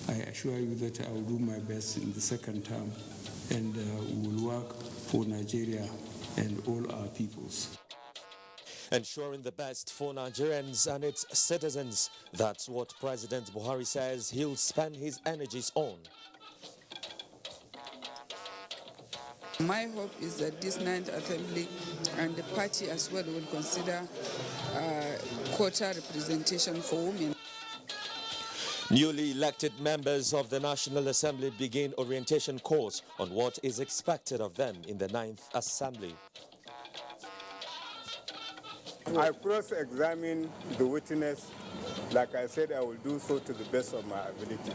I assure you that I will do my best in the second term, and we will work for Nigeria and all our peoples. Ensuring the best for Nigerians and its citizens. That's what President Buhari says he'll spend his energies on. My hope is that this 9th Assembly and the party as well will consider quota representation for women. Newly elected members of the National Assembly begin orientation course on what is expected of them in the 9th Assembly. I cross-examine the witness. Like I said, I will do so to the best of my ability.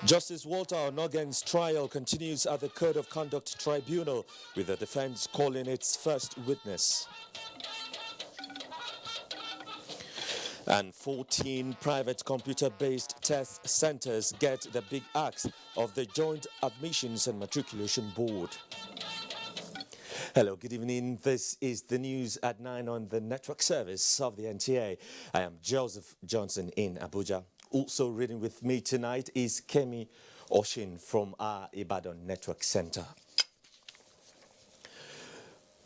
Justice Walter Onogen's trial continues at the Code of Conduct Tribunal, with the defense calling its first witness. And 14 private computer-based test centers get the big axe of the Joint Admissions and Matriculation Board. Hello, good evening. This is the news at 9 on the network service of the NTA. I am Joseph Johnson in Abuja. Also reading with me tonight is Kemi Oshin from our Ibadan Network Center.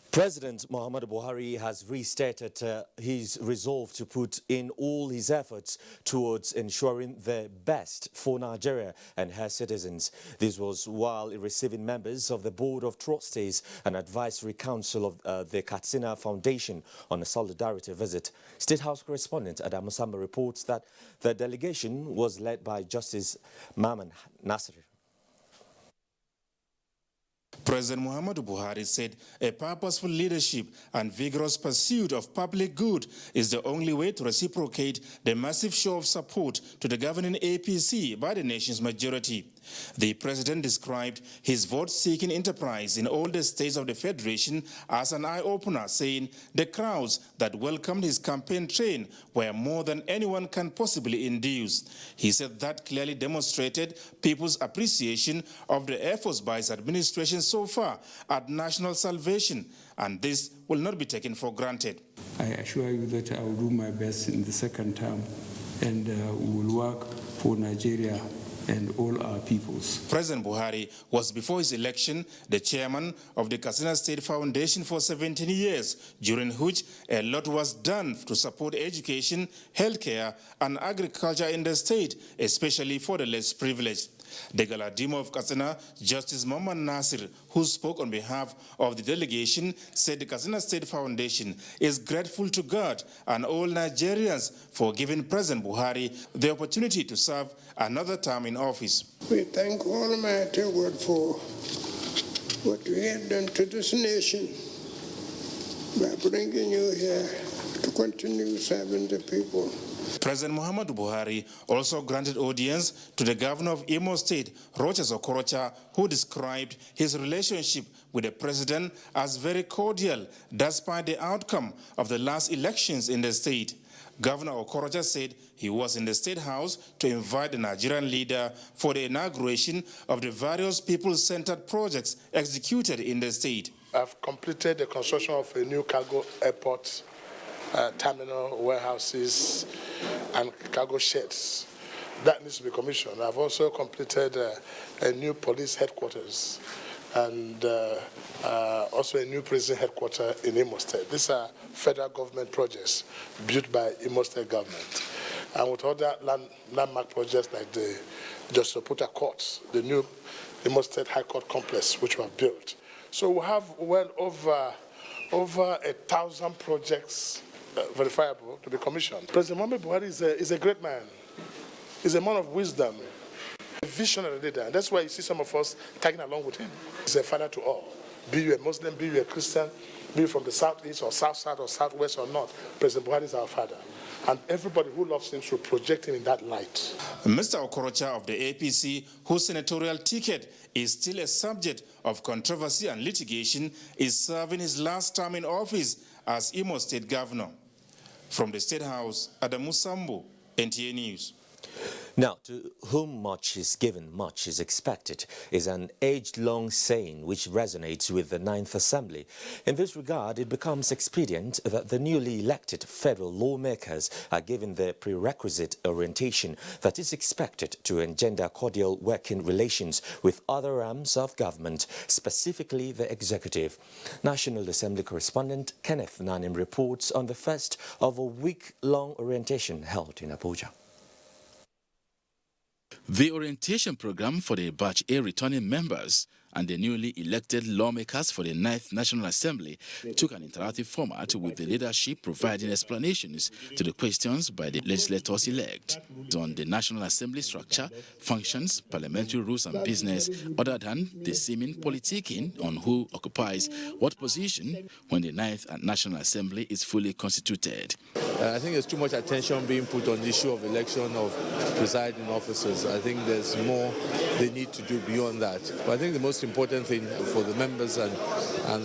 President Muhammadu Buhari has restated his resolve to put in all his efforts towards ensuring the best for Nigeria and her citizens. This was while receiving members of the Board of Trustees and Advisory Council of the Katsina Foundation on a solidarity visit. State House correspondent Adamu Samba reports that the delegation was led by Justice Maman Nasir. President Muhammadu Buhari said a purposeful leadership and vigorous pursuit of public good is the only way to reciprocate the massive show of support to the governing APC by the nation's majority. The president described his vote-seeking enterprise in all the states of the federation as an eye-opener, saying the crowds that welcomed his campaign train were more than anyone can possibly induce. He said that clearly demonstrated people's appreciation of the efforts by his administration so far at national salvation, and this will not be taken for granted. I assure you that I will do my best in the second term, and we will work for Nigeria and all our peoples. President Buhari was, before his election, the chairman of the Katsina State Foundation for 17 years, during which a lot was done to support education, healthcare, and agriculture in the state, especially for the less privileged. The Galadima of Katsina, Justice Maman Nasir, who spoke on behalf of the delegation, said the Katsina State Foundation is grateful to God and all Nigerians for giving President Buhari the opportunity to serve another term in office. We thank Almighty God for what you have done to this nation by bringing you here to continue serving the people. President Muhammadu Buhari also granted audience to the governor of Imo State, Rochas Okorocha, who described his relationship with the president as very cordial, despite the outcome of the last elections in the state. Governor Okorocha said he was in the State House to invite the Nigerian leader for the inauguration of the various people-centered projects executed in the state. I've completed the construction of a new cargo airport, terminal, warehouses, and cargo sheds. That needs to be commissioned. I've also completed a new police headquarters and also a new prison headquarters in Imo State. These are federal government projects built by Imo State government. And with other landmark projects like the Justice Oputa Court, the new Imo State High Court complex, which we have built. So we have well over 1,000 projects verifiable to be commissioned. President Muhammadu Buhari is a great man. He's a man of wisdom, a visionary leader. And that's why you see some of us tagging along with him. He's a father to all. Be you a Muslim, be you a Christian, be you from the southeast or south side or southwest or north, President Buhari is our father. and everybody who loves him should project him in that light. Mr. Okorocha of the APC, whose senatorial ticket is still a subject of controversy and litigation, is serving his last term in office as Imo State Governor. From the State House, Adamu Sambo, NTA News. Now, to whom much is given, much is expected, is an age-long saying which resonates with the 9th Assembly. In this regard, it becomes expedient that the newly elected federal lawmakers are given the prerequisite orientation that is expected to engender cordial working relations with other arms of government, specifically the executive. National Assembly correspondent Kenneth Nanim reports on the first of a week-long orientation held in Abuja. The orientation program for the Batch A returning members and the newly elected lawmakers for the 9th National Assembly took an interactive format with the leadership providing explanations to the questions by the legislators-elect on the National Assembly structure, functions, parliamentary rules and business, other than the seeming politicking on who occupies what position when the 9th National Assembly is fully constituted. I think there's too much attention being put on the issue of election of presiding officers. I think there's more they need to do beyond that. But I think the most important thing for the members and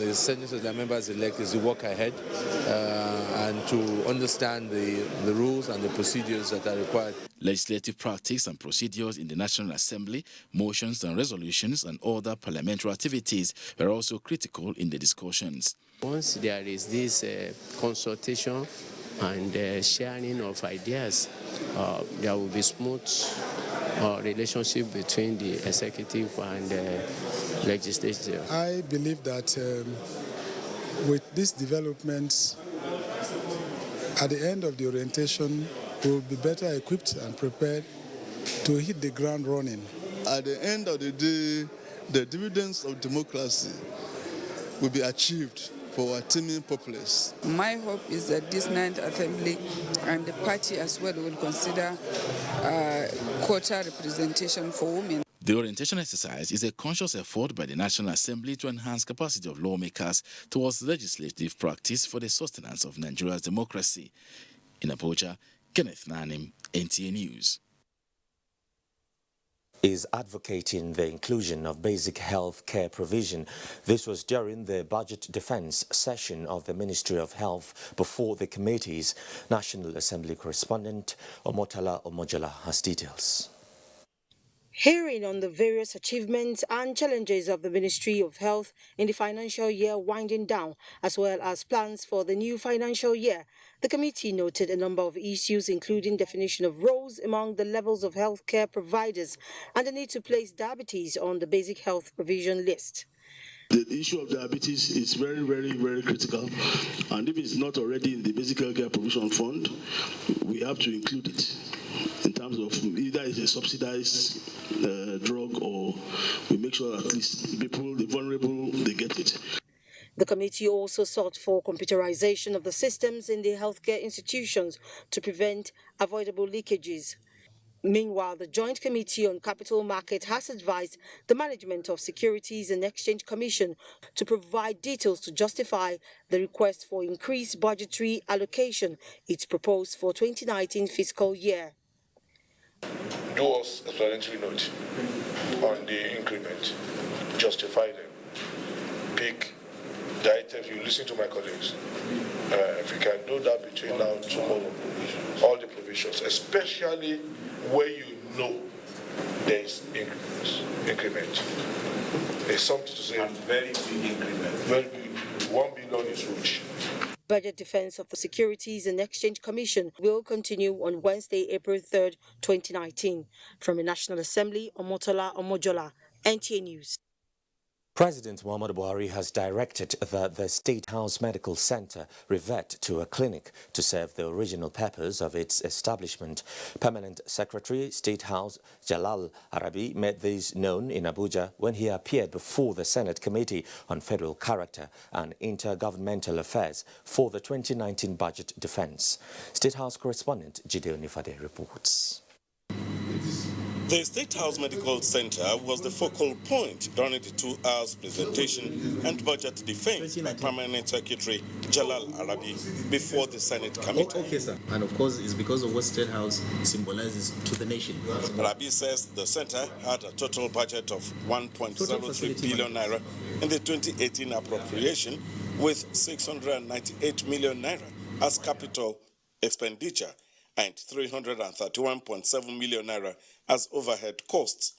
the senators and members-elect is to work ahead and to understand the rules and the procedures that are required. Legislative practice and procedures in the National Assembly, motions and resolutions and other parliamentary activities were also critical in the discussions. Once there is this consultation and sharing of ideas, there will be smooth relationship between the executive and legislature. I believe that with these developments, at the end of the orientation, we will be better equipped and prepared to hit the ground running. At the end of the day, the dividends of democracy will be achieved for our teeming populace. My hope is that this 9th Assembly and the party as well will consider quota representation for women. The orientation exercise is a conscious effort by the National Assembly to enhance capacity of lawmakers towards legislative practice for the sustenance of Nigeria's democracy. In Abuja, Kenneth Nanim, NTA News. Is advocating the inclusion of basic health care provision. This was during the budget defense session of the Ministry of Health before the committees. National Assembly correspondent Omotala Omojola has details. Hearing on the various achievements and challenges of the Ministry of Health in the financial year winding down, as well as plans for the new financial year, the committee noted a number of issues, including definition of roles among the levels of healthcare providers and the need to place diabetes on the basic health provision list. The issue of diabetes is very, very, very critical, and if it's not already in the basic healthcare provision fund, we have to include it in terms of either it's a subsidized drug, or we make sure at least people, the vulnerable, they get it. The committee also sought for computerization of the systems in the healthcare institutions to prevent avoidable leakages. Meanwhile, the Joint Committee on Capital Market has advised the Management of Securities and Exchange Commission to provide details to justify the request for increased budgetary allocation it's proposed for 2019 fiscal year. Do us explanatory note on the increment, justify them, pick the items. You listen to my colleagues. If we can do that between now and tomorrow, all the provisions, especially where you know there is increment. There's something to say. And very big increment. Very big. 1 billion is huge. Budget defense of the Securities and Exchange Commission will continue on Wednesday, April 3rd, 2019. From the National Assembly, Omotola Omojola, NTA News. President Muhammadu Buhari has directed that the State House Medical Center revert to a clinic to serve the original purpose of its establishment. Permanent Secretary, State House Jalal Arabi made this known in Abuja when he appeared before the Senate Committee on Federal Character and Intergovernmental Affairs for the 2019 budget defense. State House correspondent Jide Onifade reports. The State House Medical Center was the focal point during the 2 hours presentation and budget defense by Permanent Secretary Jalal Arabi before the Senate committee. Okay, sir. And of course, it's because of what State House symbolizes to the nation. Arabi says the center had a total budget of 1.03 billion naira in the 2018 appropriation, with 698 million naira as capital expenditure and 331.7 million naira as overhead costs.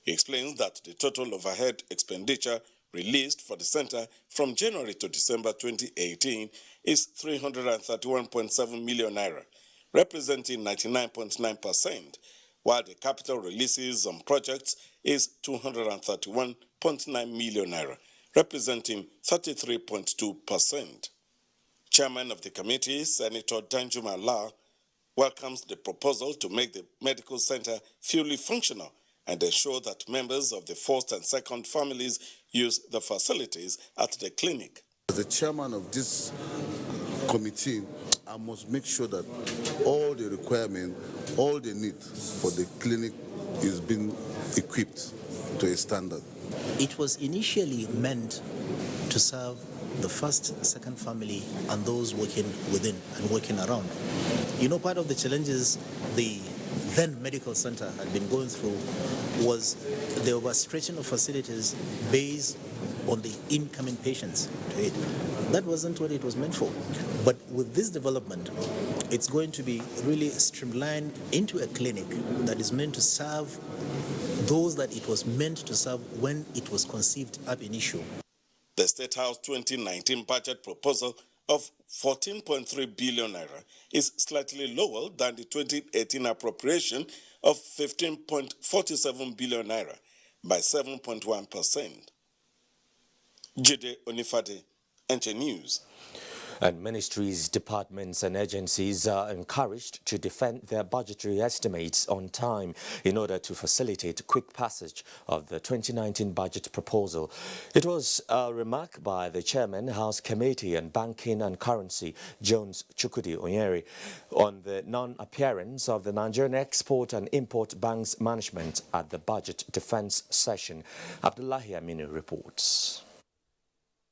He explains that the total overhead expenditure released for the center from January to December 2018 is 331.7 million naira, representing 99.9%, while the capital releases on projects is 231.9 million naira, representing 33.2%. Chairman of the committee, Senator Danjuma Allah, welcomes the proposal to make the medical center fully functional and ensure that members of the first and second families use the facilities at the clinic. As the chairman of this committee, I must make sure that all the requirements, all the need for the clinic is being equipped to a standard. It was initially meant to serve the first, second family and those working within and working around. You know, part of the challenges the then medical center had been going through was the overstretching of facilities based on the incoming patients to it. That wasn't what it was meant for. But with this development, it's going to be really streamlined into a clinic that is meant to serve those that it was meant to serve when it was conceived ab initio. The State House 2019 budget proposal of 14.3 billion naira is slightly lower than the 2018 appropriation of 15.47 billion naira by 7.1%. Jide Onifade, NTA News. And ministries, departments and agencies are encouraged to defend their budgetary estimates on time in order to facilitate quick passage of the 2019 budget proposal. It was a remark by the chairman, House Committee on Banking and Currency, Jones Chukwudi Onyeri, on the non-appearance of the Nigerian Export and Import Bank's management at the budget defense session. Abdullahi Aminu reports.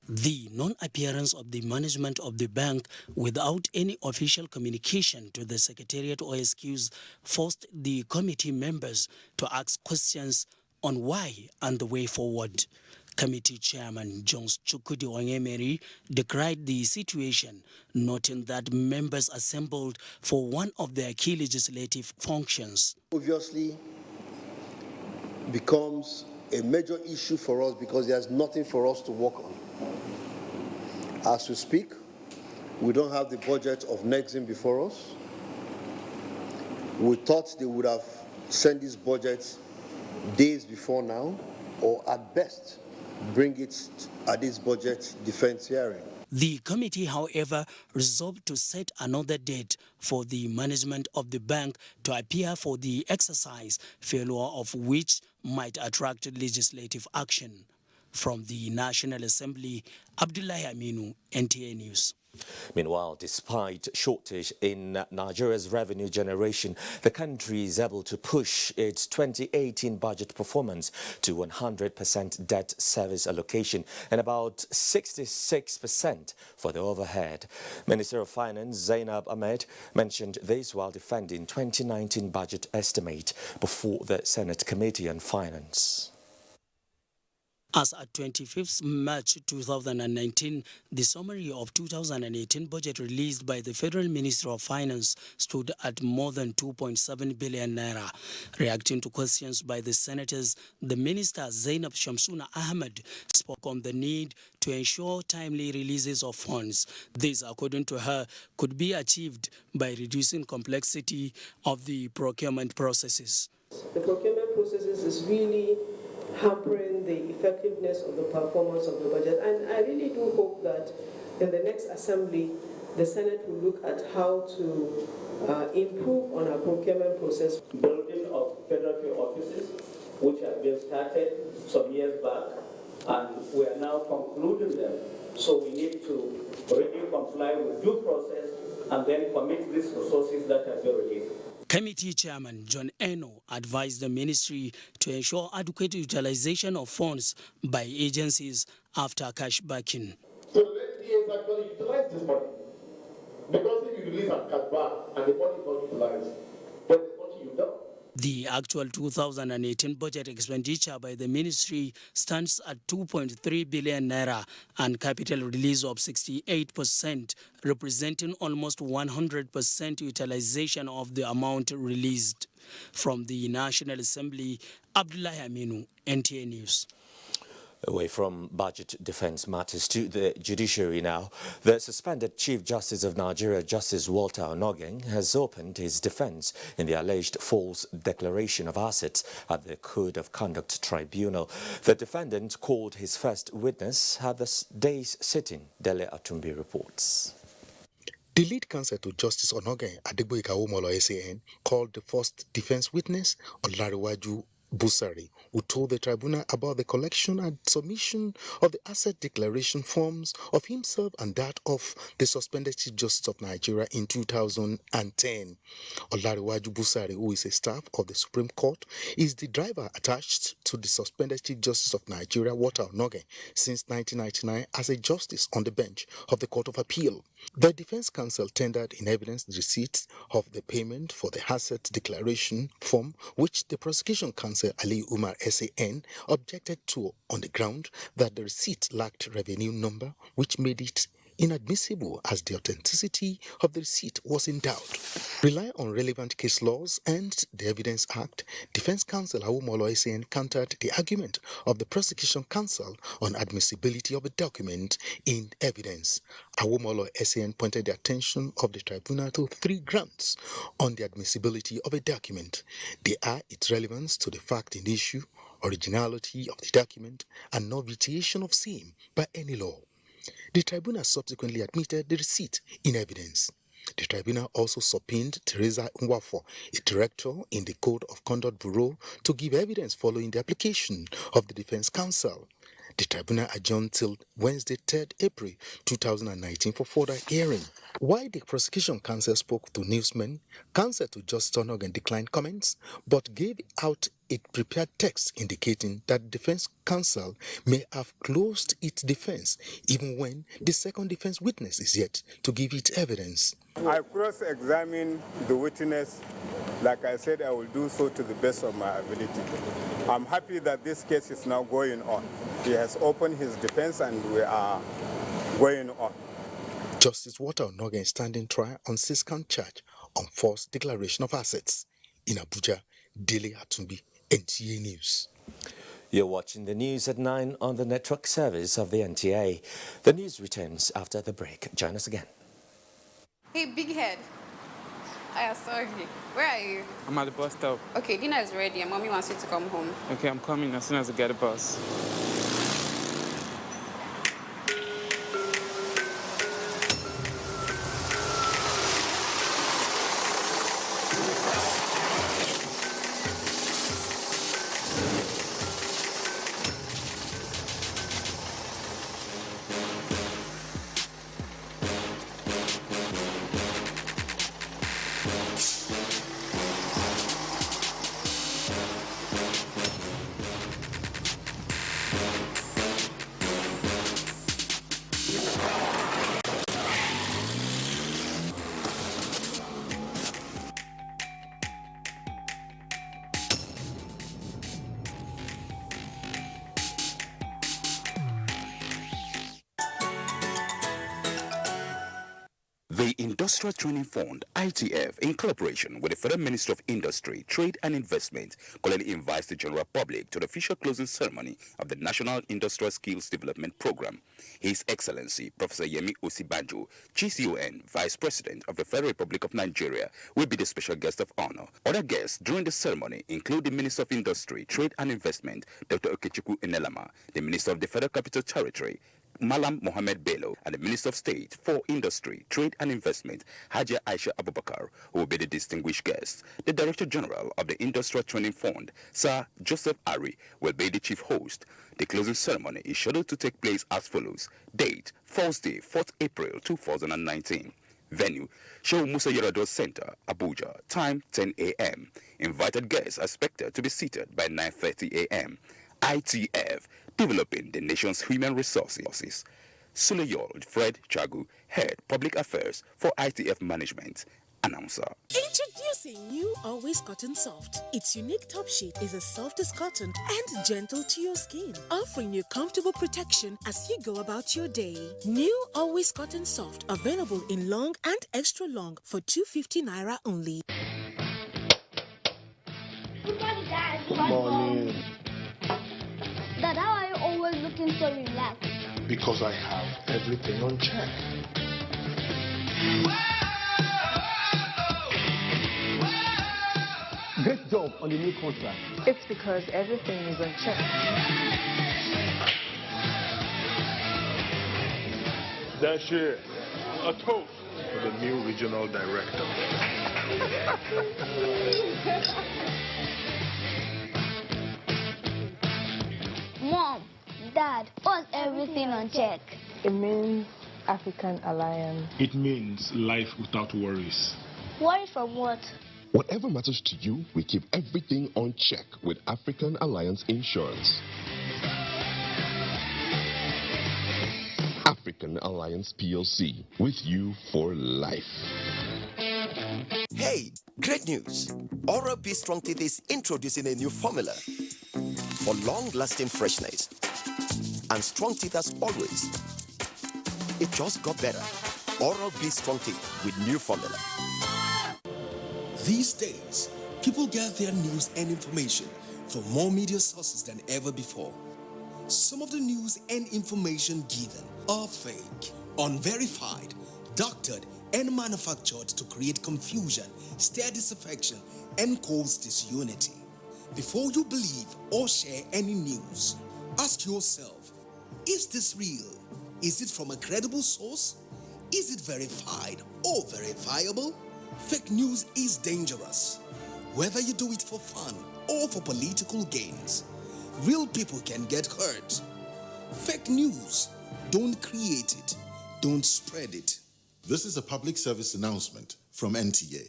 The non-appearance of the management of the bank without any official communication to the Secretariat or SQs forced the committee members to ask questions on why and the way forward. Committee Chairman Jones Chukwudi Onyeri decried the situation, noting that members assembled for one of their key legislative functions. Obviously becomes a major issue for us because there's nothing for us to work on. As we speak, we don't have the budget of NEXIM before us. We thought they would have sent this budget days before now, or at best, bring it at this budget defense hearing. The committee, however, resolved to set another date for the management of the bank to appear for the exercise, failure of which might attract legislative action. From the National Assembly, Abdullahi Aminu, NTA News. Meanwhile, despite shortage in Nigeria's revenue generation, the country is able to push its 2018 budget performance to 100% debt service allocation and about 66% for the overhead. Minister of Finance Zainab Ahmed mentioned this while defending 2019 budget estimate before the Senate Committee on Finance. As at 25th March 2019, the summary of 2018 budget released by the Federal Ministry of Finance stood at more than 2.7 billion naira. Reacting to questions by the senators, the minister Zainab Shamsuna Ahmed spoke on the need to ensure timely releases of funds. This, according to her, could be achieved by reducing complexity of the procurement processes. The procurement processes is really hampering the effectiveness of the performance of the budget. And I really do hope that in the next assembly, the Senate will look at how to improve on our procurement process. Building of federal pay offices, which have been started some years back, and we are now concluding them. So we need to really comply with due process and then commit these resources that have been released. Committee Chairman John Eno advised the ministry to ensure adequate utilization of funds by agencies after cash backing. So the NTA actually utilize this money. Because if you release a cash back and the money is not utilized, then there's nothing you've done. The actual 2018 budget expenditure by the ministry stands at 2.3 billion naira and capital release of 68%, representing almost 100% utilization of the amount released. From the National Assembly, Abdullahi Aminu, NTA News. Away from budget defense matters to the judiciary now. The suspended Chief Justice of Nigeria, Justice Walter Onnoghen, has opened his defense in the alleged false declaration of assets at the Code of Conduct Tribunal. The defendant called his first witness at the day's sitting. Dele Atumbi reports. The lead counsel to Justice Onnoghen, Adegboyega Awomolo SAN, called the first defense witness, Olariwaju Busari, who told the tribunal about the collection and submission of the asset declaration forms of himself and that of the suspended Chief Justice of Nigeria in 2010. Olariwaju Busari, who is a staff of the Supreme Court, is the driver attached to the suspended Chief Justice of Nigeria, Walter Onnoghen, since 1999 as a justice on the bench of the Court of Appeal. The defense counsel tendered in evidence the receipt of the payment for the asset declaration form, which the prosecution counsel Ali Umar SAN objected to on the ground that the receipt lacked revenue number, which made it inadmissible as the authenticity of the receipt was in doubt. Relying on relevant case laws and the Evidence Act, Defense Counsel Awomolo SAN countered the argument of the prosecution counsel on admissibility of a document in evidence. Awomolo SAN pointed the attention of the tribunal to 3 grounds on the admissibility of a document. They are its relevance to the fact in issue, originality of the document, and no vitiation of same by any law. The tribunal subsequently admitted the receipt in evidence. The tribunal also subpoenaed Teresa Nwafo, a director in the Code of Conduct Bureau, to give evidence following the application of the defense counsel. The tribunal adjourned till Wednesday, 3rd April 2019 for further hearing. While the prosecution counsel spoke to newsmen, counsel to Justice Onnoghen declined comments, but gave out a prepared text indicating that defense counsel may have closed its defense even when the second defense witness is yet to give its evidence. I cross-examine the witness. Like I said, I will do so to the best of my ability. I'm happy that this case is now going on. He has opened his defense and we are going on. Justice Walter Onnoghen standing trial on 6-count charge on false declaration of assets. In Abuja, Dele Atumbi, NTA News. You're watching the news at 9 on the network service of the NTA. The news returns after the break. Join us again. Hey, big head. I saw you. Where are you? I'm at the bus stop. Okay, dinner is ready and mommy wants you to come home. Okay, I'm coming as soon as I get a bus. The Industrial Training Fund, ITF, in collaboration with the Federal Ministry of Industry, Trade and Investment, cordially invites the general public to the official closing ceremony of the National Industrial Skills Development Program. His Excellency, Professor Yemi Osibanjo, GCON, Vice President of the Federal Republic of Nigeria, will be the special guest of honor. Other guests during the ceremony include the Minister of Industry, Trade and Investment, Dr. Okechukwu Enelama, the Minister of the Federal Capital Territory, Malam Mohammed Bello, and the Minister of State for Industry, Trade and Investment, Haja Aisha Abubakar, who will be the distinguished guests. The Director General of the Industrial Training Fund, Sir Joseph Ari, will be the chief host. The closing ceremony is scheduled to take place as follows. Date, Thursday, 4th April 2019. Venue, Shehu Musa Yar'Adua Center, Abuja. Time 10 a.m. Invited guests are expected to be seated by 9:30 a.m. ITF, developing the nation's human resources. Suleyol Fred Chagu, Head Public Affairs for ITF Management. Announcer. Introducing new Always Cotton Soft. Its unique top sheet is as soft as cotton and gentle to your skin, offering you comfortable protection as you go about your day. New Always Cotton Soft, available in long and extra long for 250 naira only. Good morning, Dad. Good morning. Dad, how are you always looking so relaxed? Because I have everything on check. Great job on the new contract. It's because everything is on check. That's it. A toast for the new regional director. Mom, Dad, what's everything on check? It means African Alliance. It means life without worries. Worry from what? Whatever matters to you, we keep everything on check with African Alliance Insurance. African Alliance PLC, with you for life. Hey, great news! Oral-B Strong Teeth is introducing a new formula for long-lasting freshness. And strong teeth as always. It just got better. Oral-B Strong Teeth with new formula. These days, people get their news and information from more media sources than ever before. Some of the news and information given are fake, unverified, doctored, and manufactured to create confusion, stir disaffection, and cause disunity. Before you believe or share any news, ask yourself, is this real? Is it from a credible source? Is it verified or verifiable? Fake news is dangerous, whether you do it for fun or for political gains. Real people can get hurt. Fake news, don't create it, don't spread it. This is a public service announcement from NTA.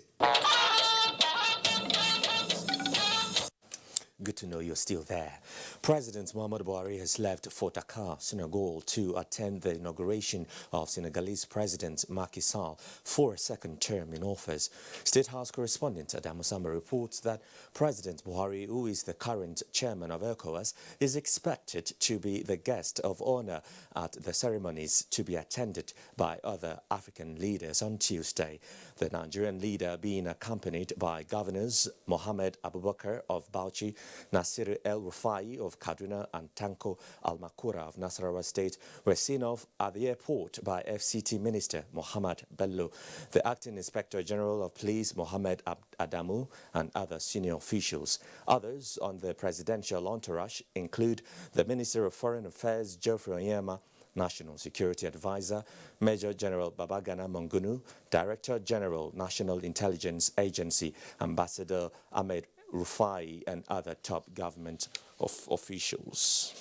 Good to know you're still there. President Muhammadu Buhari has left for Dakar, Senegal, to attend the inauguration of Senegalese President Macky Sall for a second term in office. State House correspondent Adamu Samba reports that President Buhari, who is the current chairman of ECOWAS, is expected to be the guest of honor at the ceremonies to be attended by other African leaders on Tuesday. The Nigerian leader being accompanied by governors Mohamed Abubakar of Bauchi, Nasir El-Rufai of Kaduna and Tanko Al-Makura of Nasarawa State were seen off at the airport by FCT Minister Mohammed Bello, the Acting Inspector General of Police Mohammed Adamu and other senior officials. Others on the presidential entourage include the Minister of Foreign Affairs Geoffrey Onyema, National Security Advisor, Major General Babagana Mongunu, Director General National Intelligence Agency, Ambassador Ahmed Rufai, and other top government officials.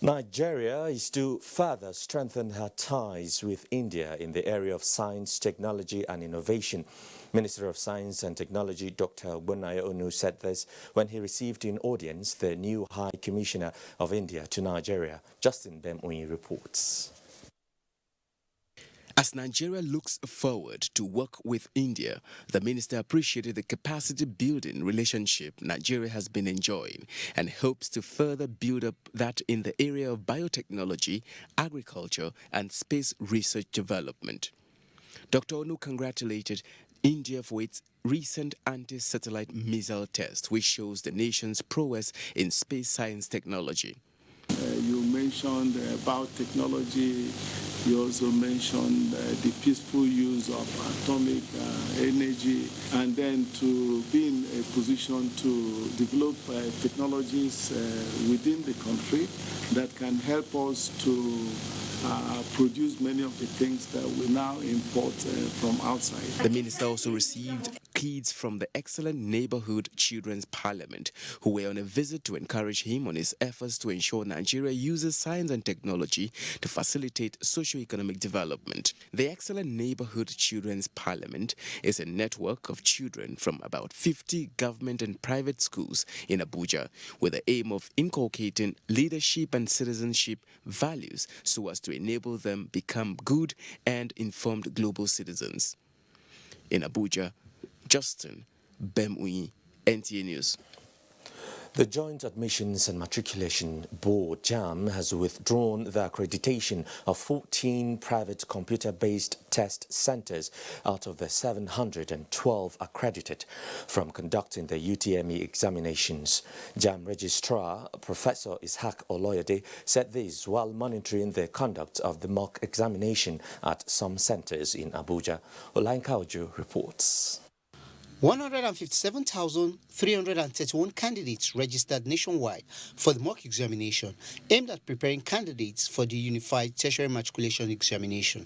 Nigeria is to further strengthen her ties with India in the area of science, technology and innovation. Minister of Science and Technology Dr. Ogbonnaya Onu said this when he received in audience the new High Commissioner of India to Nigeria. Justin Bemoyi reports. As Nigeria looks forward to work with India, the minister appreciated the capacity-building relationship Nigeria has been enjoying and hopes to further build up that in the area of biotechnology, agriculture, and space research development. Dr. Onu congratulated India for its recent anti-satellite missile test, which shows the nation's prowess in space science technology. You mentioned biotechnology. You also mentioned the peaceful use of atomic energy, and then to be in a position to develop technologies within the country that can help us to produce many of the things that we now import from outside. The minister also received kids from the excellent Neighborhood Children's Parliament, who were on a visit to encourage him on his efforts to ensure Nigeria uses science and technology to facilitate socio-economic development. The excellent Neighborhood Children's Parliament is a network of children from about 50 government and private schools in Abuja, with the aim of inculcating leadership and citizenship values so as to enable them become good and informed global citizens. In Abuja, Justin Bemui, NTA News. The Joint Admissions and Matriculation Board, JAM, has withdrawn the accreditation of 14 private computer-based test centers out of the 712 accredited from conducting the UTME examinations. JAM Registrar Professor Ishaq Oloyede said this while monitoring the conduct of the mock examination at some centers in Abuja. Olainka Ojo reports. 157,331 candidates registered nationwide for the mock examination aimed at preparing candidates for the Unified Tertiary Matriculation Examination.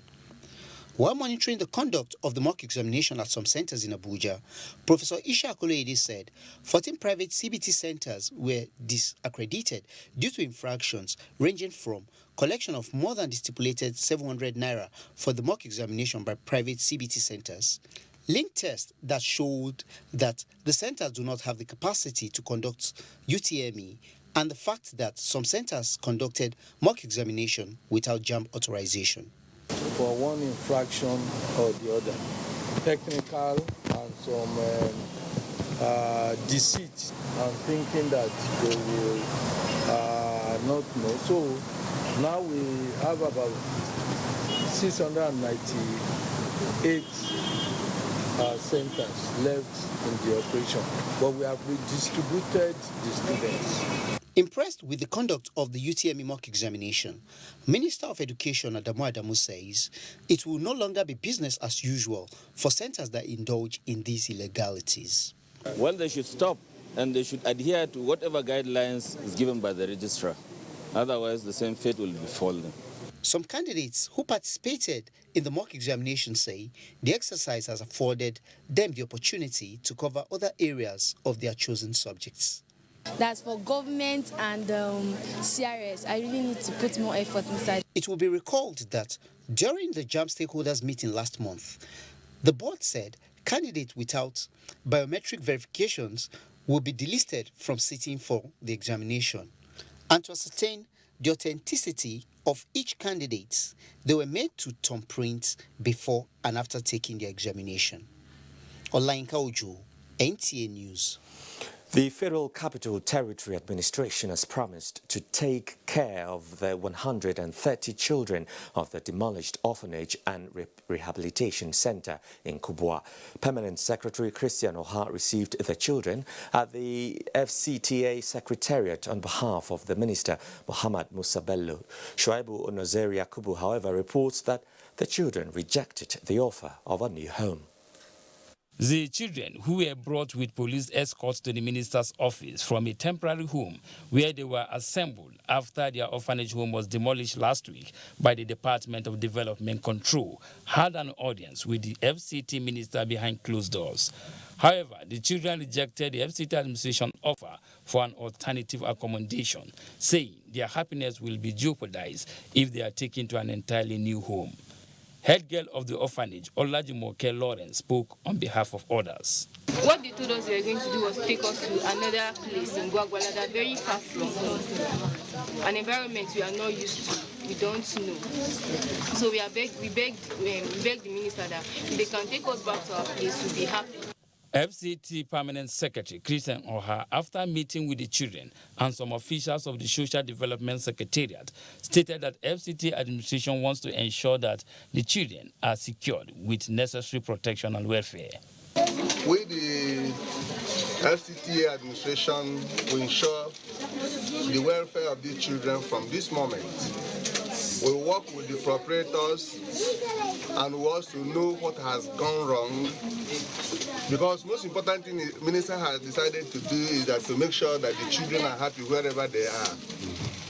While monitoring the conduct of the mock examination at some centers in Abuja, Professor Ishaq Oloyede said 14 private CBT centers were disaccredited due to infractions ranging from collection of more than the stipulated 700 naira for the mock examination by private CBT centers, link tests that showed that the centers do not have the capacity to conduct UTME, and the fact that some centers conducted mock examination without JAM authorization. For one infraction or the other, technical and some deceit and thinking that they will not know. So now we have about 698 centers left in the operation, but we have redistributed the students. Impressed with the conduct of the UTME mock examination, Minister of Education Adamu Adamu says it will no longer be business as usual for centers that indulge in these illegalities. Well, they should stop and they should adhere to whatever guidelines is given by the registrar. Otherwise, the same fate will befall them. Some candidates who participated in the mock examination say the exercise has afforded them the opportunity to cover other areas of their chosen subjects. That's for government and CRS. I really need to put more effort inside. It will be recalled that during the JAM stakeholders meeting last month, the board said candidates without biometric verifications will be delisted from sitting for the examination. And to ascertain the authenticity of each candidate, they were made to thumbprint before and after taking their examination. Olainka Ojo, NTA News. The Federal Capital Territory Administration has promised to take care of the 130 children of the demolished orphanage and rehabilitation center in Kubwa. Permanent Secretary Christian Oha received the children at the FCTA Secretariat on behalf of the Minister Muhammad Musa Bello. Shuaibu Onozeri Yakubu, however, reports that the children rejected the offer of a new home. The children, who were brought with police escorts to the minister's office from a temporary home where they were assembled after their orphanage home was demolished last week by the Department of Development Control, had an audience with the FCT minister behind closed doors. However, the children rejected the FCT administration offer for an alternative accommodation, saying their happiness will be jeopardized if they are taken to an entirely new home. Head girl of the orphanage, Olajimoke Lawrence, spoke on behalf of others. What they told us they were going to do was take us to another place in Gwagwala that very far from home. An environment we are not used to, we don't know. So we begged the minister that if they can take us back to our place, we'll be happy. FCT Permanent Secretary Christian Oha, after meeting with the children and some officials of the Social Development Secretariat, stated that FCT administration wants to ensure that the children are secured with necessary protection and welfare. We, the FCTA administration, will ensure the welfare of these children from this moment. We work with the proprietors and we also know what has gone wrong, because most important thing the minister has decided to do is that to make sure that the children are happy wherever they are.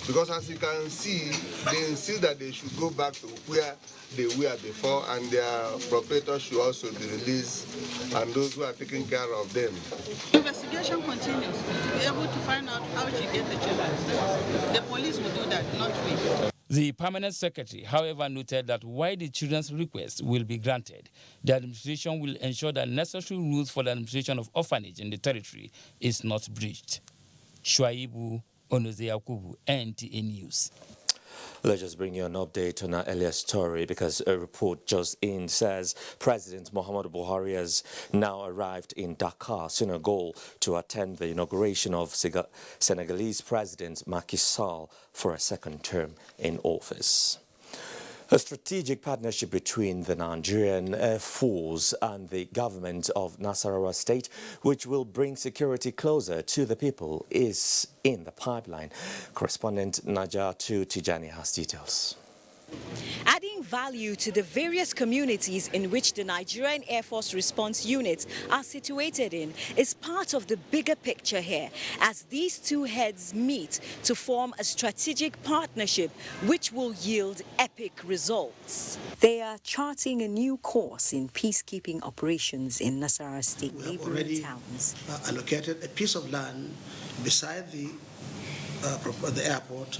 Because as you can see, they insist that they should go back to where they were before, and their proprietors should also be released, and those who are taking care of them. Investigation continues to be able to find out how she get the children. The police will do that, not we. The permanent secretary, however, noted that while the children's request will be granted, the administration will ensure that necessary rules for the administration of orphanage in the territory is not breached. Shuaibu Onoze Yakubu, NTA News. Let's just bring you an update on our earlier story, because a report just in says President Muhammadu Buhari has now arrived in Dakar, Senegal, to attend the inauguration of Senegalese President Macky Sall for a second term in office. A strategic partnership between the Nigerian Air Force and the government of Nasarawa State, which will bring security closer to the people, is in the pipeline. Correspondent Najatu Tijani has details. Adding value to the various communities in which the Nigerian Air Force Response Units are situated in is part of the bigger picture here, as these two heads meet to form a strategic partnership which will yield epic results. They are charting a new course in peacekeeping operations in Nasarawa State neighboring towns. Allocated a piece of land beside the airport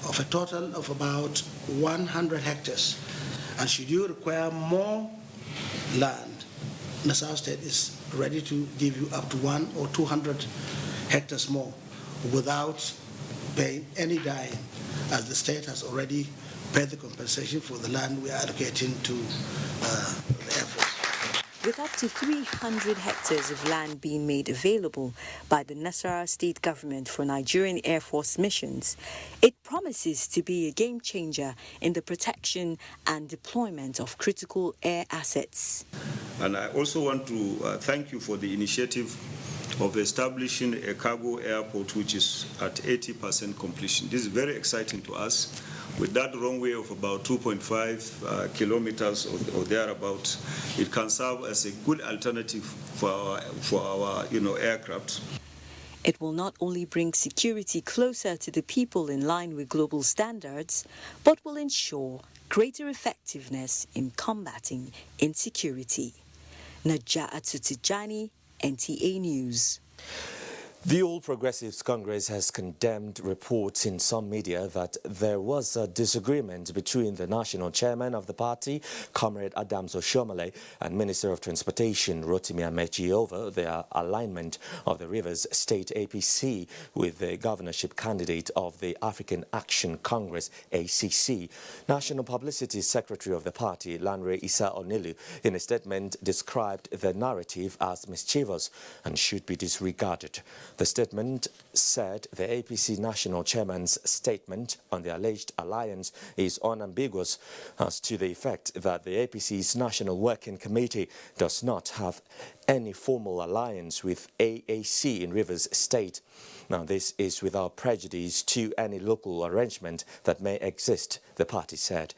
of a total of about 100 hectares. And should you require more land, Nasarawa State is ready to give you up to 100 or 200 hectares more without paying any dime, as the state has already paid the compensation for the land we are allocating to the Air Force. With up to 300 hectares of land being made available by the Nasarawa State government for Nigerian Air Force missions, it promises to be a game changer in the protection and deployment of critical air assets. And I also want to thank you for the initiative of establishing a cargo airport which is at 80% completion. This is very exciting to us. With that runway of about 2.5 kilometers or thereabout, it can serve as a good alternative for our aircraft. It will not only bring security closer to the people in line with global standards, but will ensure greater effectiveness in combating insecurity. Najatu Tijani, NTA News. The All Progressives Congress has condemned reports in some media that there was a disagreement between the national chairman of the party, Comrade Adams Oshomole, and Minister of Transportation, Rotimi Amechi, over their alignment of the Rivers State APC with the governorship candidate of the African Action Congress, ACC. National Publicity Secretary of the party, Lanre Issa Onilu, in a statement described the narrative as mischievous and should be disregarded. The statement said the APC national chairman's statement on the alleged alliance is unambiguous as to the effect that the APC's National Working Committee does not have any formal alliance with AAC in Rivers State. Now, this is without prejudice to any local arrangement that may exist, the party said.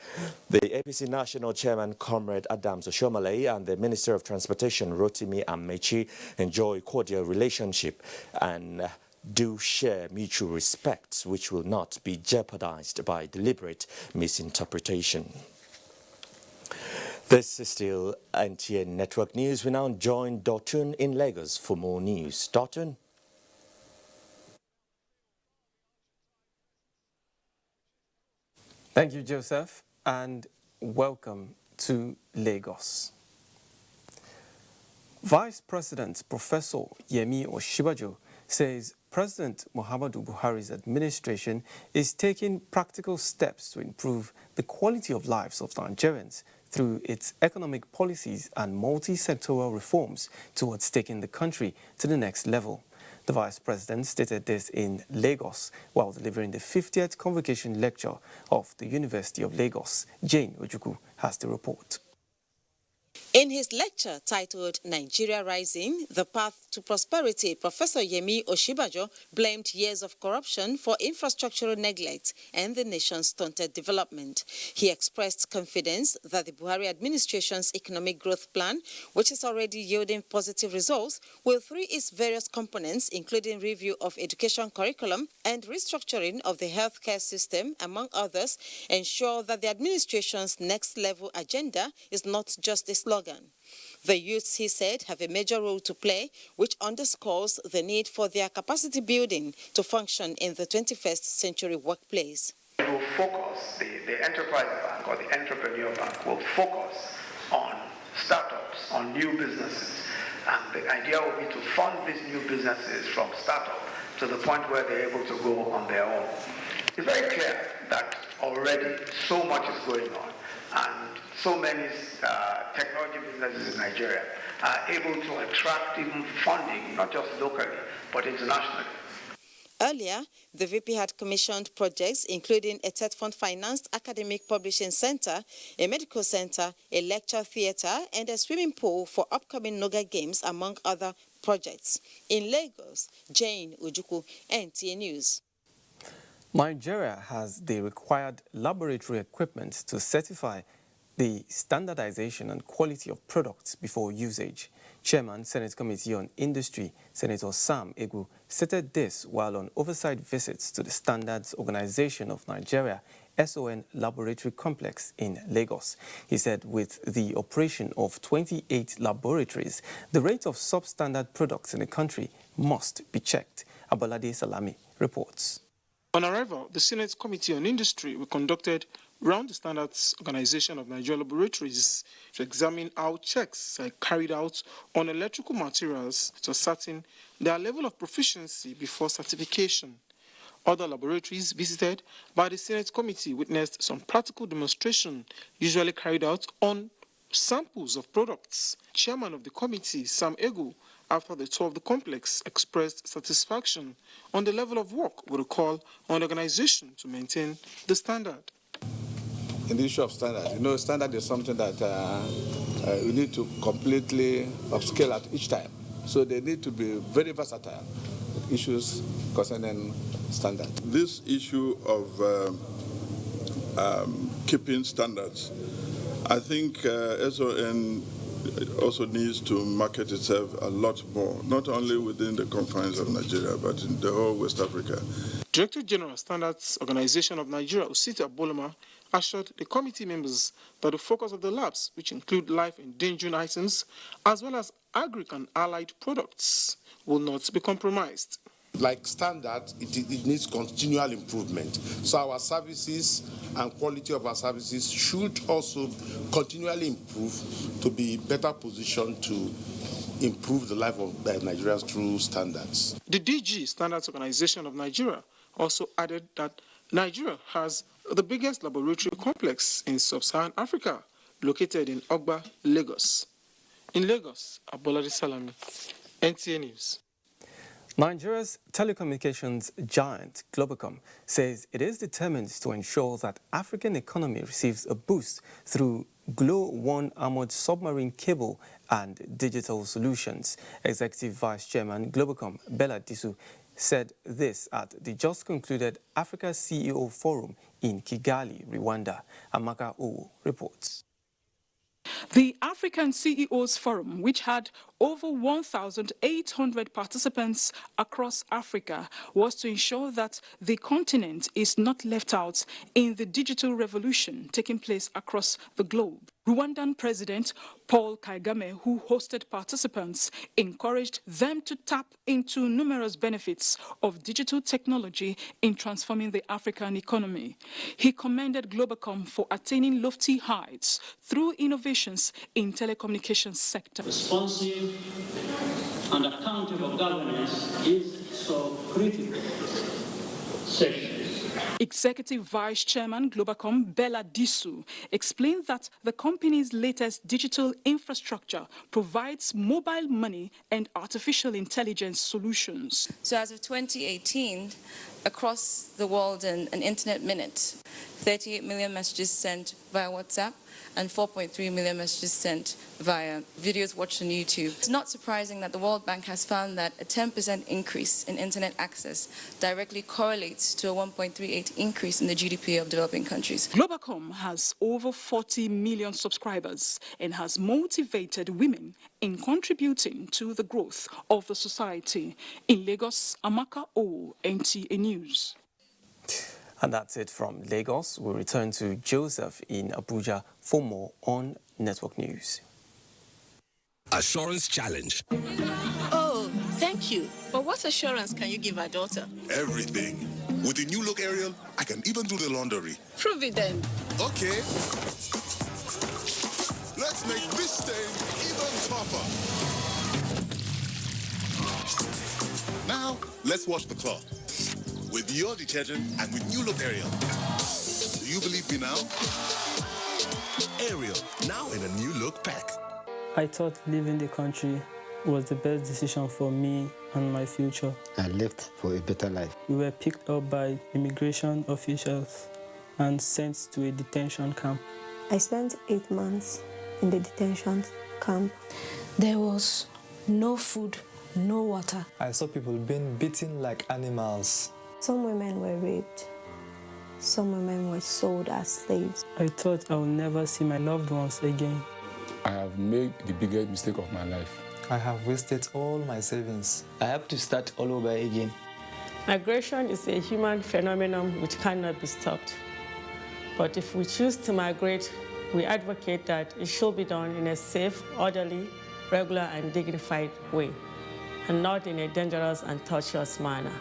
The APC National Chairman, Comrade Adams Oshomole, and the Minister of Transportation, Rotimi Amechi, enjoy cordial relationship and do share mutual respects, which will not be jeopardized by deliberate misinterpretation. This is still NTA Network News. We now join Dotun in Lagos for more news. Dotun? Thank you, Joseph, and welcome to Lagos. Vice President Professor Yemi Osinbajo says President Muhammadu Buhari's administration is taking practical steps to improve the quality of lives of Nigerians through its economic policies and multi-sectoral reforms towards taking the country to the next level. The Vice President stated this in Lagos while delivering the 50th Convocation Lecture of the University of Lagos. Jane Ojukwu has the report. In his lecture titled Nigeria Rising, The Path to Prosperity, Professor Yemi Oshibajo blamed years of corruption for infrastructural neglect and the nation's stunted development. He expressed confidence that the Buhari administration's economic growth plan, which is already yielding positive results, will through its various components, including review of education curriculum and restructuring of the healthcare system, among others, ensure that the administration's next level agenda is not just a slogan. The youths, he said, have a major role to play, which underscores the need for their capacity building to function in the 21st century workplace. It will focus, the enterprise bank or the entrepreneur bank will focus on startups, on new businesses. And the idea will be to fund these new businesses from startup to the point where they're able to go on their own. It's very clear that already so much is going on, and so many technology businesses in Nigeria are able to attract even funding, not just locally, but internationally. Earlier, the VP had commissioned projects including a TED Fund-financed academic publishing center, a medical center, a lecture theater, and a swimming pool for upcoming Noga Games, among other projects. In Lagos, Jane Ujuku, NTA News. Nigeria has the required laboratory equipment to certify the standardization and quality of products before usage. Chairman, Senate Committee on Industry, Senator Sam Egu, stated this while on oversight visits to the Standards Organization of Nigeria, SON Laboratory Complex in Lagos. He said with the operation of 28 laboratories, the rate of substandard products in the country must be checked. Abolade Salami reports. On arrival, the Senate Committee on Industry were conducted round the Standards Organization of Nigeria laboratories to examine how checks are carried out on electrical materials to ascertain their level of proficiency before certification. Other laboratories visited by the Senate Committee witnessed some practical demonstration usually carried out on samples of products. Chairman of the committee, Sam Egu, after the tour of the complex, expressed satisfaction on the level of work with a call on the organization to maintain the standard. In the issue of standard, standard is something that we need to completely upscale at each time. So they need to be very versatile issues concerning standard. This issue of keeping standards, I think SON also needs to market itself a lot more, not only within the confines of Nigeria, but in the whole West Africa. Director General Standards Organization of Nigeria, Osita Boloma, assured the committee members that the focus of the labs, which include life-endangering items, as well as agri and allied products, will not be compromised. Like standard, it needs continual improvement. So our services and quality of our services should also continually improve to be better positioned to improve the life of Nigerians through standards. The DG, Standards Organization of Nigeria, also added that Nigeria has the biggest laboratory complex in sub-Saharan Africa, located in Ogba, Lagos. In Lagos, Abolade Salami, NTA News. Nigeria's telecommunications giant Globacom says it is determined to ensure that African economy receives a boost through Glo One armored submarine cable and digital solutions. Executive Vice Chairman Globacom Bella Disu said this at the just concluded Africa CEO Forum in Kigali, Rwanda. Amaka Owo reports. The African CEOs Forum, which had over 1,800 participants across Africa, was to ensure that the continent is not left out in the digital revolution taking place across the globe. Rwandan President Paul Kagame, who hosted participants, encouraged them to tap into numerous benefits of digital technology in transforming the African economy. He commended Globacom for attaining lofty heights through innovations in telecommunications sector. Responsive and accountable governance is so critical. Executive Vice Chairman Globacom Bella Disu explained that the company's latest digital infrastructure provides mobile money and artificial intelligence solutions. So as of 2018, across the world in an internet minute, 38 million messages sent via WhatsApp and 4.3 million messages sent via videos watched on YouTube. It's not surprising that the World Bank has found that a 10% increase in internet access directly correlates to a 1.38 increase in the GDP of developing countries. Globacom has over 40 million subscribers and has motivated women in contributing to the growth of the society. In Lagos, Amaka O, NTA News. And that's it from Lagos. We'll return to Joseph in Abuja for more on Network News. Assurance Challenge. Oh, thank you. But what assurance can you give our daughter? Everything. With the new look Ariel, I can even do the laundry. Prove it then. Okay. Let's make this stain even tougher. Now, let's wash the cloth. With your detergent and with new look Ariel. Do you believe me now? Ariel, now in a new look pack. I thought leaving the country was the best decision for me and my future. I left for a better life. We were picked up by immigration officials and sent to a detention camp. I spent 8 months in the detention camp. There was no food, no water. I saw people being beaten like animals. Some women were raped. Some women were sold as slaves. I thought I would never see my loved ones again. I have made the biggest mistake of my life. I have wasted all my savings. I have to start all over again. Migration is a human phenomenon which cannot be stopped. But if we choose to migrate, we advocate that it should be done in a safe, orderly, regular and dignified way, and not in a dangerous and tortuous manner.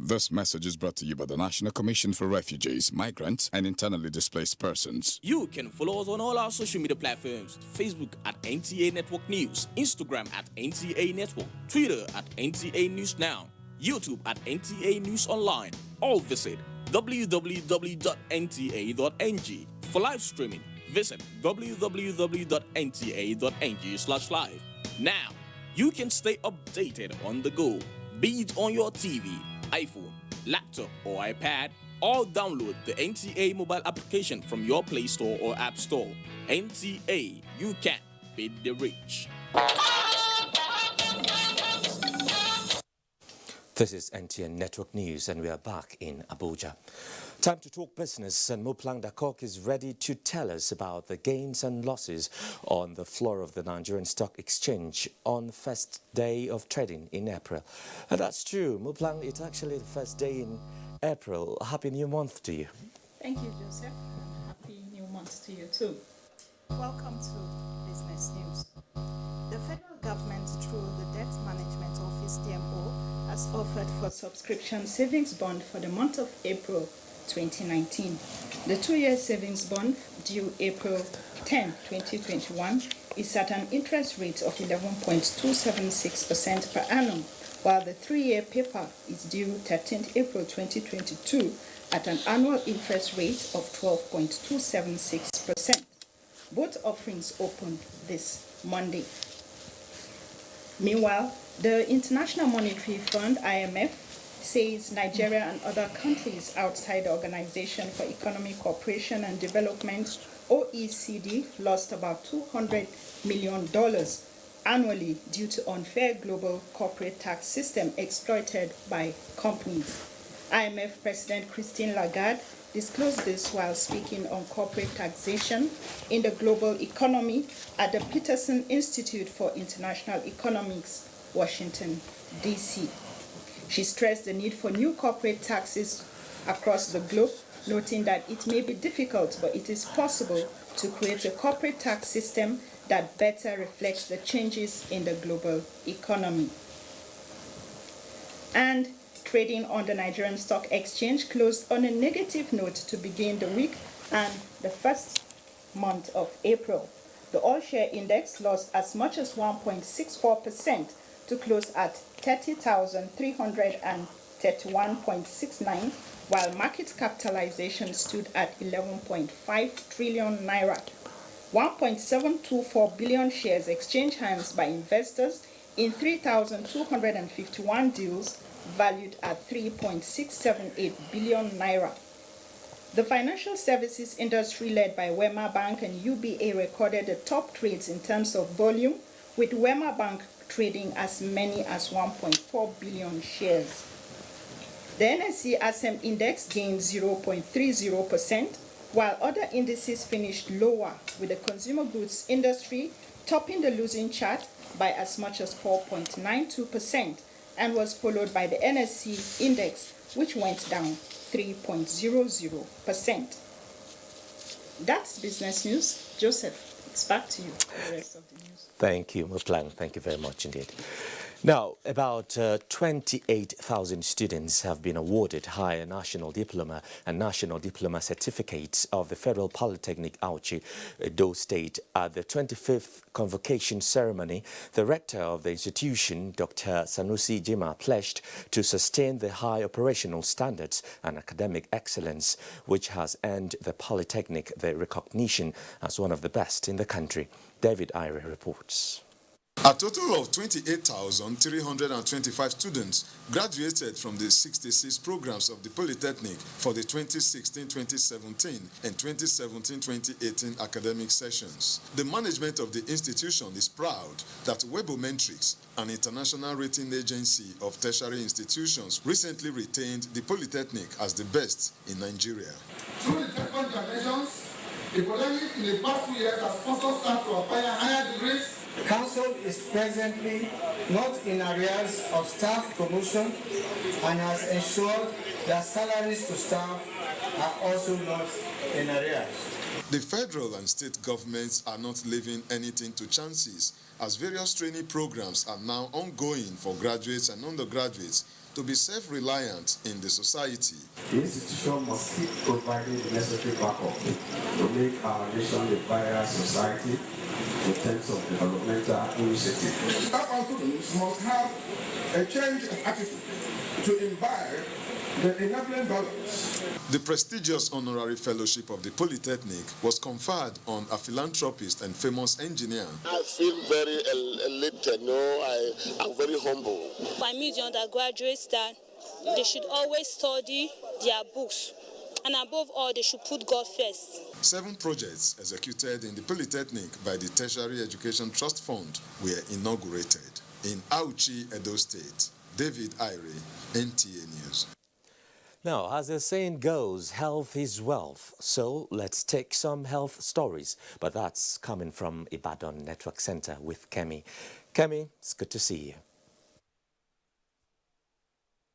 This message is brought to you by the National Commission for Refugees, Migrants and Internally Displaced Persons. You can follow us on all our social media platforms: Facebook at NTA Network News, Instagram at NTA Network, Twitter at NTA News Now, YouTube at NTA News Online. Or visit www.nta.ng. For live streaming, visit www.nta.ng/live. Now, you can stay updated on the go, be it on your TV, iPhone, laptop or iPad, or download the NTA mobile application from your Play Store or App Store. NTA, you can beat the rich. This is NTA Network News and we are back in Abuja. Time to talk business, and Moplang Dakok is ready to tell us about the gains and losses on the floor of the Nigerian Stock Exchange on the first day of trading in April. And that's true, Moplang, it's actually the first day in April. Happy New Month to you. Thank you, Joseph. Happy New Month to you too. Welcome to Business News. The federal government, through the Debt Management Office, DMO, has offered for subscription savings bond for the month of April 2019. The 2-year savings bond due April 10, 2021 is at an interest rate of 11.276% per annum, while the 3-year paper is due 13th April 2022 at an annual interest rate of 12.276%. Both offerings opened this Monday. Meanwhile, the International Monetary Fund, IMF, says Nigeria and other countries outside the Organization for Economic Cooperation and Development, OECD, lost about $200 million annually due to unfair global corporate tax system exploited by companies. IMF President Christine Lagarde disclosed this while speaking on corporate taxation in the global economy at the Peterson Institute for International Economics, Washington, D.C. She stressed the need for new corporate taxes across the globe, noting that it may be difficult, but it is possible to create a corporate tax system that better reflects the changes in the global economy. And trading on the Nigerian Stock Exchange closed on a negative note to begin the week and the first month of April. The all-share index lost as much as 1.64% to close at 30,331.69, while market capitalization stood at 11.5 trillion naira. 1.724 billion shares exchanged hands by investors in 3,251 deals valued at 3.678 billion naira. The financial services industry led by Wema Bank and UBA recorded the top trades in terms of volume, with Wema Bank trading as many as 1.4 billion shares. The NSE ASEM index gained 0.30%, while other indices finished lower, with the consumer goods industry topping the losing chart by as much as 4.92%, and was followed by the NSE index, which went down 3.00%. That's business news. Joseph, it's back to you for the rest of the news. Thank you, Muplang. Thank you very much indeed. Now, about 28,000 students have been awarded higher national diploma and national diploma certificates of the Federal Polytechnic Auchi, Edo State. At the 25th convocation ceremony, the rector of the institution, Dr. Sanusi Jima, pledged to sustain the high operational standards and academic excellence, which has earned the Polytechnic the recognition as one of the best in the country. David Ire reports. A total of 28,325 students graduated from the 66 programs of the Polytechnic for the 2016-2017 and 2017-2018 academic sessions. The management of the institution is proud that Webometrics, an international rating agency of tertiary institutions, recently retained the Polytechnic as the best in Nigeria. Through the different dimensions, the Polytechnic in the past 2 years has sponsored staff to acquire higher degrees. The Council is presently not in arrears of staff promotion and has ensured that salaries to staff are also not in arrears. The federal and state governments are not leaving anything to chances, as various training programs are now ongoing for graduates and undergraduates to be self-reliant in the society. The institution must keep providing the necessary backup to make our nation a vibrant society in terms of developmental initiatives. Staff and students must have a change of attitude to imbibe the enabling values. The prestigious honorary fellowship of the Polytechnic was conferred on a philanthropist and famous engineer. I feel very elated, I'm very humble. I meet the undergraduates that they should always study their books, and above all, they should put God first. 7 projects executed in the Polytechnic by the Tertiary Education Trust Fund were inaugurated in Auchi, Edo State. David Ire, NTA News. Now, as the saying goes, health is wealth. So let's take some health stories. But that's coming from Ibadan Network Center with Kemi. Kemi, it's good to see you.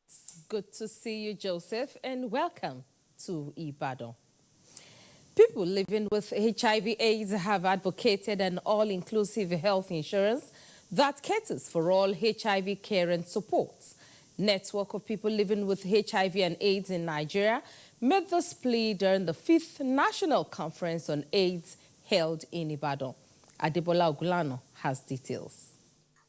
It's good to see you, Joseph, and welcome to Ibadan. People living with HIV/AIDS have advocated an all-inclusive health insurance that caters for all HIV care and support. Network of people living with HIV and AIDS in Nigeria made this plea during the 5th National Conference on AIDS held in Ibadan. Adebola Ogulano has details.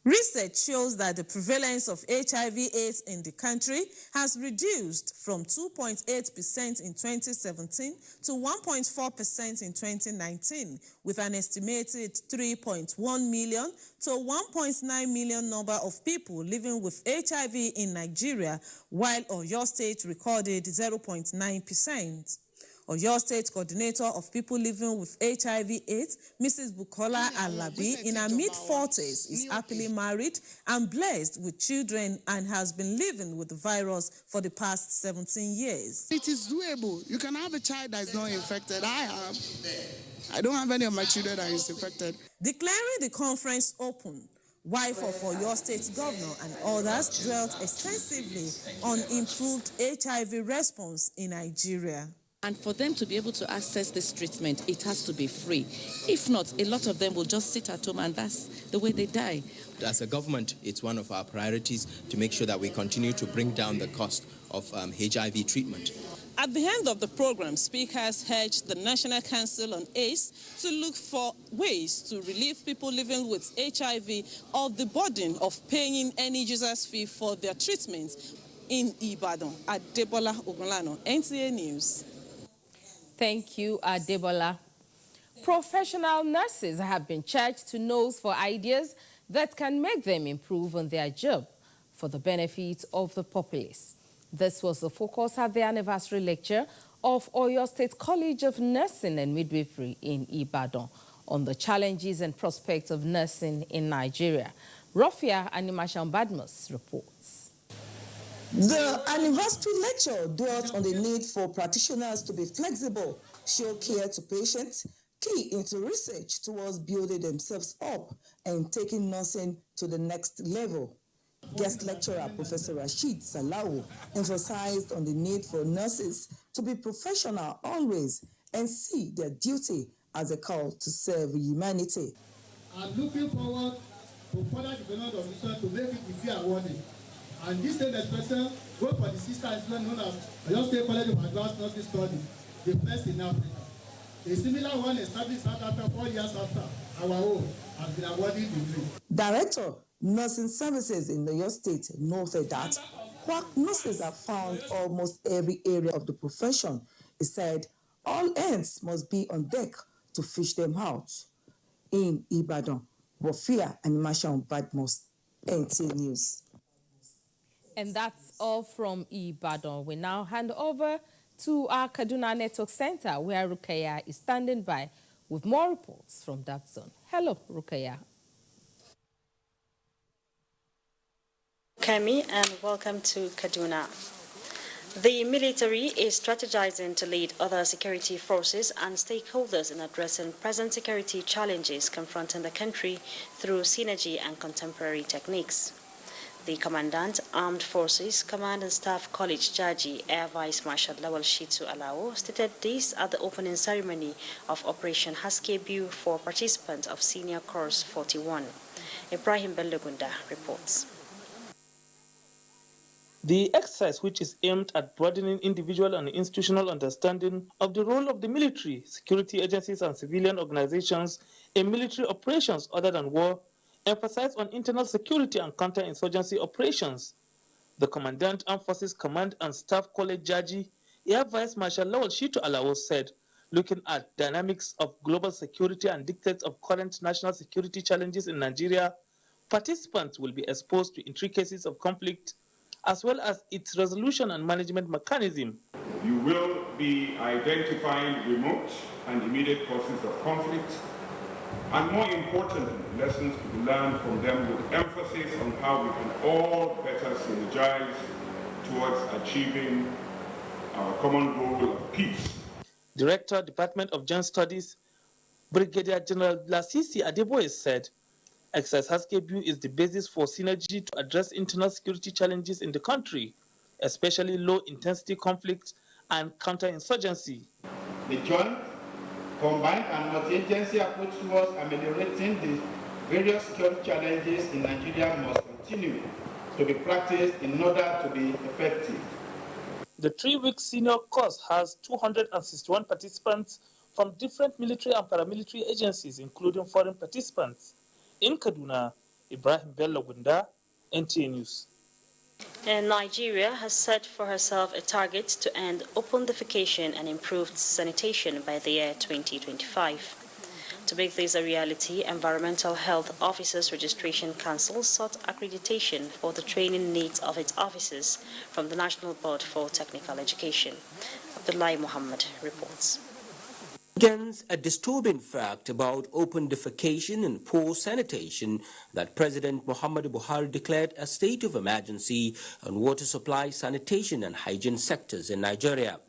Research shows that the prevalence of HIV/AIDS in the country has reduced from 2.8% in 2017 to 1.4% in 2019, with an estimated 3.1 million to 1.9 million number of people living with HIV in Nigeria, while Oyo State recorded 0.9%. Oyo State Coordinator of People Living with HIV/AIDS, Mrs. Bukola Alabi, in her mid-40s, is happily married and blessed with children and has been living with the virus for the past 17 years. It is doable. You can have a child that is not infected. I don't have any of my children that is infected. Declaring the conference open, wife of Oyo State Governor and others dwelt extensively on improved HIV response in Nigeria. And for them to be able to access this treatment, it has to be free. If not, a lot of them will just sit at home and that's the way they die. As a government, it's one of our priorities to make sure that we continue to bring down the cost of HIV treatment. At the end of the program, speakers urged the National Council on AIDS to look for ways to relieve people living with HIV of the burden of paying any user's fee for their treatment in Ibadan. Adebola Ogulano, NTA News. Thank you, Adebola. Professional nurses have been charged to nose for ideas that can make them improve on their job for the benefit of the populace. This was the focus at the anniversary lecture of Oyo State College of Nursing and Midwifery in Ibadan on the challenges and prospects of nursing in Nigeria. Rofia Animashan Badmus reports. The anniversary lecture dwelt on the need for practitioners to be flexible, show care to patients, key into research towards building themselves up and taking nursing to the next level. Guest lecturer Professor Rashid Salawu emphasized on the need for nurses to be professional always and see their duty as a call to serve humanity. I'm looking forward to further development of research to make it easier and awarding. And this same expression goes for the sister institution known as Oyo State College of Advanced Nursing Studies, the best in Africa. A similar one established South Africa 4 years after our own has been awarded the degree. Director Nursing Services in Oyo State noted that quack nurses are found almost every area of the profession. He said all hands must be on deck to fish them out. In Ibadan, Rofia Animashan Badmus, NTA News. And that's all from Ibadan. We now hand over to our Kaduna Network Center, where Rukaya is standing by with more reports from that zone. Hello, Rukaya. Kemi, and welcome to Kaduna. The military is strategizing to lead other security forces and stakeholders in addressing present security challenges confronting the country through synergy and contemporary techniques. The Commandant, Armed Forces, Command and Staff College Jaji, Air Vice Marshal Lawal Shitu Alao, stated this at the opening ceremony of Operation Haskebu for participants of Senior Course 41. Ibrahim Bellugunda reports. The exercise, which is aimed at broadening individual and institutional understanding of the role of the military, security agencies and civilian organizations in military operations other than war, emphasized on internal security and counter-insurgency operations. The Commandant Armed Forces Command and Staff College Jaji, Air Vice Marshal Lawal Shitu Alao said, looking at dynamics of global security and dictates of current national security challenges in Nigeria, participants will be exposed to intricacies of conflict as well as its resolution and management mechanism. You will be identifying remote and immediate causes of conflict, and more importantly, lessons to be learned from them with emphasis on how we can all better synergize towards achieving our common goal of peace. Director, Department of Joint Studies, Brigadier General Lasisi Adeboye said, Exercise Haskebu is the basis for synergy to address internal security challenges in the country, especially low-intensity conflict and counterinsurgency. The joint, combined and multi-agency approach towards ameliorating the various security challenges in Nigeria must continue to be practiced in order to be effective. The 3-week senior course has 261 participants from different military and paramilitary agencies, including foreign participants. In Kaduna, Ibrahim Bellugunda, NTA News. And Nigeria has set for herself a target to end open defecation and improved sanitation by the year 2025. To make this a reality, Environmental Health Officers Registration Council sought accreditation for the training needs of its officers from the National Board for Technical Education. Abdullahi Muhammad reports. Against a disturbing fact about open defecation and poor sanitation that President Muhammadu Buhari declared a state of emergency on water supply, sanitation and hygiene sectors in Nigeria.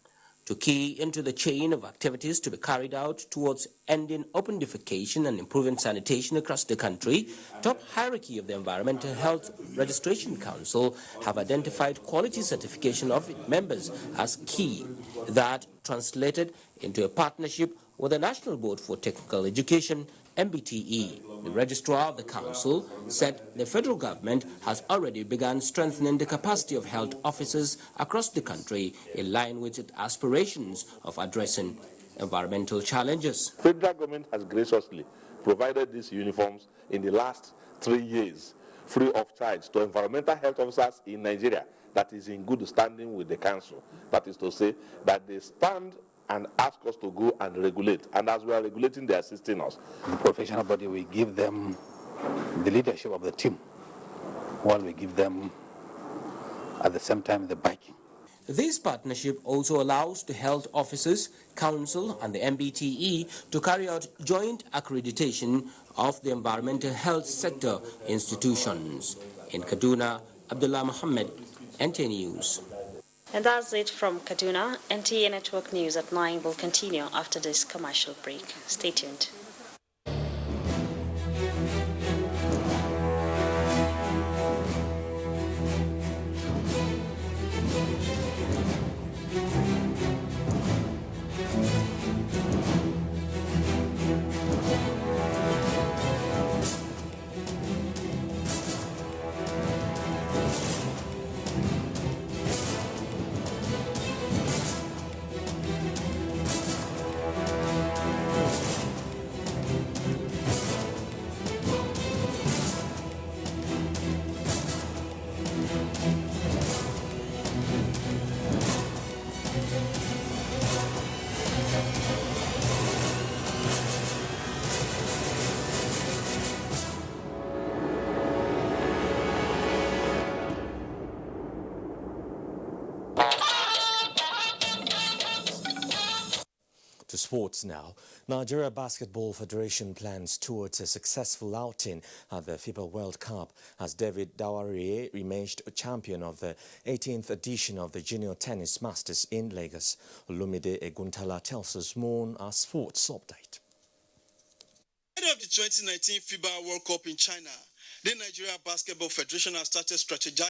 To key into the chain of activities to be carried out towards ending open defecation and improving sanitation across the country, top hierarchy of the Environmental Health Registration Council have identified quality certification of its members as key. That translated into a partnership with the National Board for Technical Education, MBTE. The registrar of the council said the federal government has already begun strengthening the capacity of health officers across the country in line with its aspirations of addressing environmental challenges. The federal government has graciously provided these uniforms in the last 3 years, free of charge, to environmental health officers in Nigeria that is in good standing with the council. That is to say that they stand and ask us to go and regulate. And as we are regulating, they are assisting us. The professional body, we give them the leadership of the team, while we give them, at the same time, the backing. This partnership also allows the health officers, council and the MBTE to carry out joint accreditation of the environmental health sector institutions. In Kaduna, Abdullah Muhammad, NTA News. And that's it from Kaduna. NTA Network News at 9 will continue after this commercial break. Stay tuned. To sports now. Nigeria Basketball Federation plans towards a successful outing at the FIBA World Cup as David Dawari emerged champion of the 18th edition of the Junior Tennis Masters in Lagos. Olumide Eguntala tells us more on our sports update. Ahead of the 2019 FIBA World Cup in China, the Nigeria Basketball Federation has started strategizing